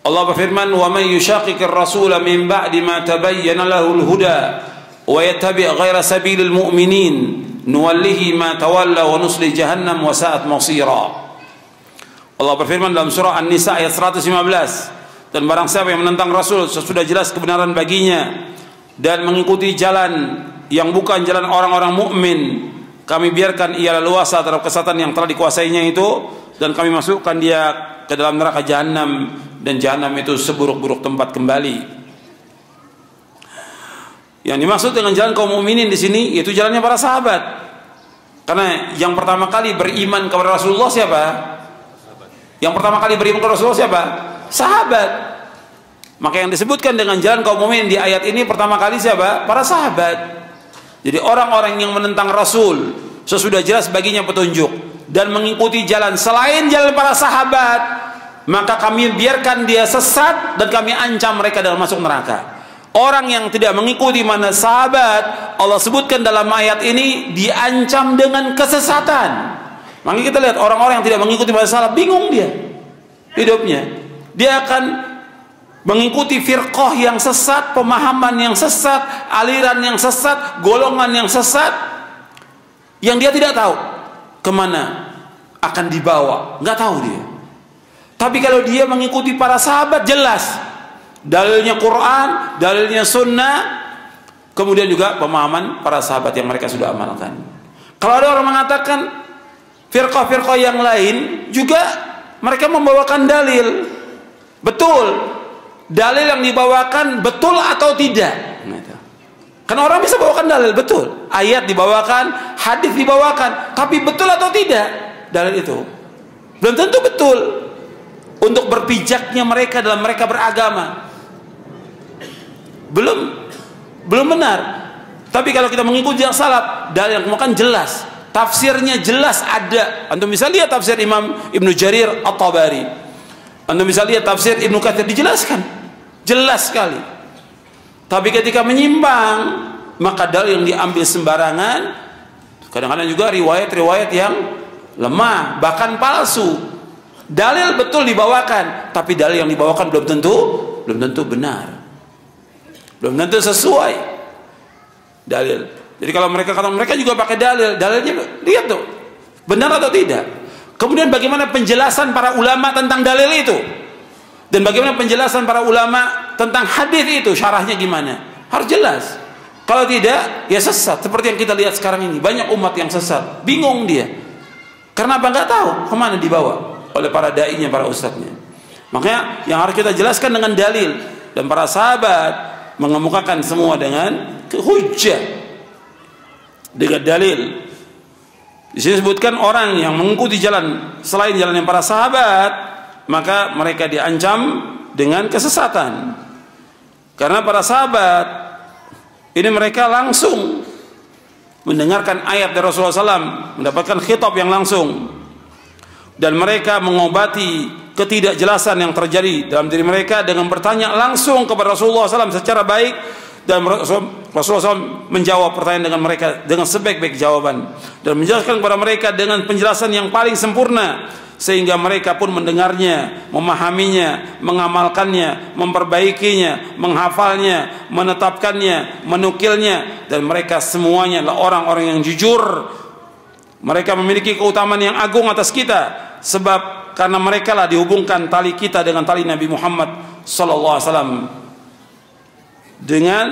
Allah berfirman, "Wa may yushaqiqir rasula min ba'di ma tabayyana lahul huda wa yattabi' ghaira sabilil mu'minin nuwallihi ma tawalla wa nusli jahannam wa sa'at masira." Allah berfirman dalam surah An-Nisa ayat 115, dan barang siapa yang menentang Rasul sesudah jelas kebenaran baginya dan mengikuti jalan yang bukan jalan orang-orang mukmin, kami biarkan ia leluasa terhadap kesesatan yang telah dikuasainya itu, dan kami masukkan dia ke dalam neraka jahanam, dan jahanam itu seburuk-buruk tempat kembali. Yang dimaksud dengan jalan kaum mukminin di sini yaitu jalannya para sahabat. Karena yang pertama kali beriman kepada Rasulullah siapa? Yang pertama kali beriman kepada Rasulullah siapa? Sahabat. Maka yang disebutkan dengan jalan kaum mukminin di ayat ini pertama kali siapa? Para sahabat. Jadi orang-orang yang menentang Rasul sesudah jelas baginya petunjuk dan mengikuti jalan selain jalan para sahabat, maka kami biarkan dia sesat dan kami ancam mereka dalam masuk neraka. Orang yang tidak mengikuti mana sahabat, Allah sebutkan dalam ayat ini diancam dengan kesesatan. Makanya kita lihat orang-orang yang tidak mengikuti mana sahabat, bingung dia hidupnya. Dia akan mengikuti firqah yang sesat, pemahaman yang sesat, aliran yang sesat, golongan yang sesat, yang dia tidak tahu kemana akan dibawa, nggak tahu dia. Tapi kalau dia mengikuti para sahabat, jelas dalilnya Quran, dalilnya Sunnah, kemudian juga pemahaman para sahabat yang mereka sudah amalkan. Kalau ada orang mengatakan firqah-firqah yang lain juga mereka membawakan dalil, betul. Dalil yang dibawakan betul atau tidak? Karena orang bisa bawakan dalil betul, ayat dibawakan, hadis dibawakan, tapi betul atau tidak dalil itu? Belum tentu betul untuk berpijaknya mereka dalam mereka beragama. Belum benar. Tapi kalau kita mengikuti yang salaf, dalil yang kemudian jelas, tafsirnya jelas ada. Antum bisa lihat tafsir Imam Ibnu Jarir At-Tabari. Antum bisa lihat tafsir Ibnu Katsir, dijelaskan jelas sekali. Tapi ketika menyimpang, maka dalil yang diambil sembarangan, kadang-kadang juga riwayat-riwayat yang lemah, bahkan palsu. Dalil betul dibawakan, tapi dalil yang dibawakan belum tentu benar, belum tentu sesuai dalil. Jadi kalau mereka kata mereka juga pakai dalilnya lihat tuh benar atau tidak. Kemudian bagaimana penjelasan para ulama tentang dalil itu, dan bagaimana penjelasan para ulama tentang hadis itu, syarahnya gimana, harus jelas. Kalau tidak, ya sesat. Seperti yang kita lihat sekarang ini, banyak umat yang sesat, bingung dia. Karena apa? Nggak tahu kemana dibawa oleh para dai-nya, para ustadznya. Makanya yang harus kita jelaskan dengan dalil, dan para sahabat mengemukakan semua dengan hujjah, dengan dalil. Di sini disebutkan orang yang mengikuti jalan selain jalan yang para sahabat, maka mereka diancam dengan kesesatan. Karena para sahabat ini mereka langsung mendengarkan ayat dari Rasulullah SAW, mendapatkan khitab yang langsung, dan mereka mengobati ketidakjelasan yang terjadi dalam diri mereka dengan bertanya langsung kepada Rasulullah SAW secara baik, dan Rasulullah SAW menjawab pertanyaan dengan mereka dengan sebaik-baik jawaban, dan menjelaskan kepada mereka dengan penjelasan yang paling sempurna, sehingga mereka pun mendengarnya, memahaminya, mengamalkannya, memperbaikinya, menghafalnya, menetapkannya, menukilnya, dan mereka semuanya adalah orang-orang yang jujur. Mereka memiliki keutamaan yang agung atas kita, sebab karena mereka lah dihubungkan tali kita dengan tali Nabi Muhammad sallallahu alaihi wasallam dengan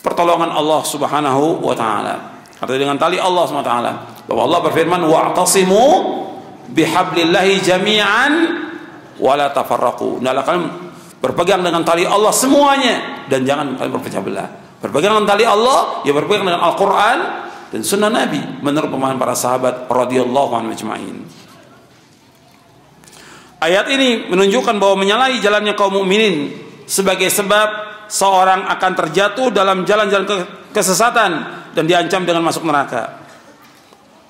pertolongan Allah Subhanahu wa taala, atau dengan tali Allah Subhanahu wa taala. Bahwa Allah berfirman, wa'tasimu bihablillahi jami'an wa la tafarraqu. Hendaklah kalian berpegang dengan tali Allah semuanya, dan jangan kalian berpecah belah. Berpegang dengan tali Allah, ya berpegang dengan Al-Quran dan Sunnah Nabi menurut pemahaman para sahabat radhiyallahu anhum ajma'in. Ayat ini menunjukkan bahwa menyalahi jalannya kaum mukminin sebagai sebab seorang akan terjatuh dalam jalan-jalan kesesatan dan diancam dengan masuk neraka.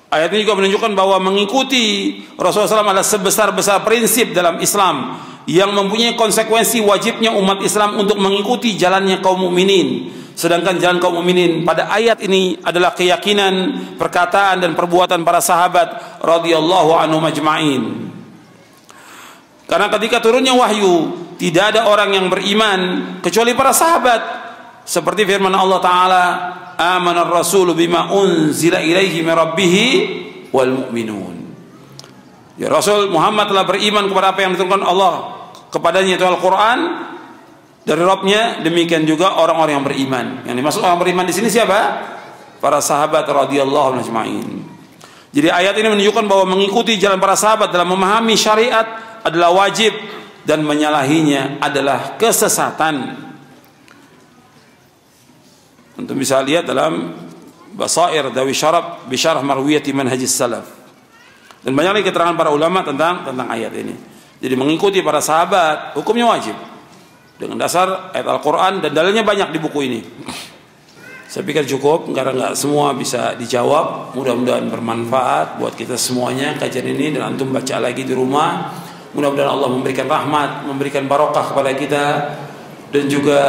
Ayat ini juga menunjukkan bahwa mengikuti Rasulullah SAW adalah sebesar-besar prinsip dalam Islam yang mempunyai konsekuensi wajibnya umat Islam untuk mengikuti jalannya kaum mukminin. Sedangkan jalan kaum mukminin pada ayat ini adalah keyakinan, perkataan dan perbuatan para sahabat radhiyallahu anhum ajma'in. Karena ketika turunnya wahyu, tidak ada orang yang beriman kecuali para sahabat. Seperti firman Allah Ta'ala, "Amanar rasulu bima unzila ilaihi min rabbih wal mu'minun." Ya, Rasul Muhammad telah beriman kepada apa yang diturunkan Allah kepadanya, itu Al-Quran dari Rabbnya. Demikian juga orang-orang yang beriman. Yang dimaksud orang beriman di sini siapa? Para sahabat radhiyallahu anhum ajma'in. Jadi ayat ini menunjukkan bahwa mengikuti jalan para sahabat dalam memahami syariat adalah wajib, dan menyalahinya adalah kesesatan. Untuk bisa lihat dalam Basair Dawi Syarab Bisyarah Marwiyati Manhajis Salaf. Dan banyak lagi keterangan para ulama tentang ayat ini. Jadi mengikuti para sahabat hukumnya wajib dengan dasar ayat Al-Quran, dan dalilnya banyak di buku ini. Saya pikir cukup karena nggak semua bisa dijawab. Mudah-mudahan bermanfaat buat kita semuanya kajian ini, dan antum baca lagi di rumah. Mudah-mudahan Allah memberikan rahmat, memberikan barokah kepada kita, dan juga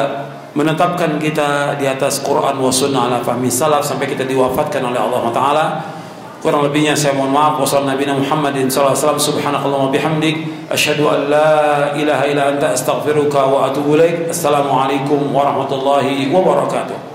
menetapkan kita di atas Quran wa sunnah ala fahmi salaf sampai kita diwafatkan oleh Allah Ta'ala. Kurang lebihnya saya mohon maaf. Wassalamualaikum Muhammadin sallallahu alaihi wasallam. Subhanakallahumma bihamdik asyhadu an la ilaha illa anta astaghfiruka wa atubu ilaik. Assalamualaikum warahmatullahi wabarakatuh.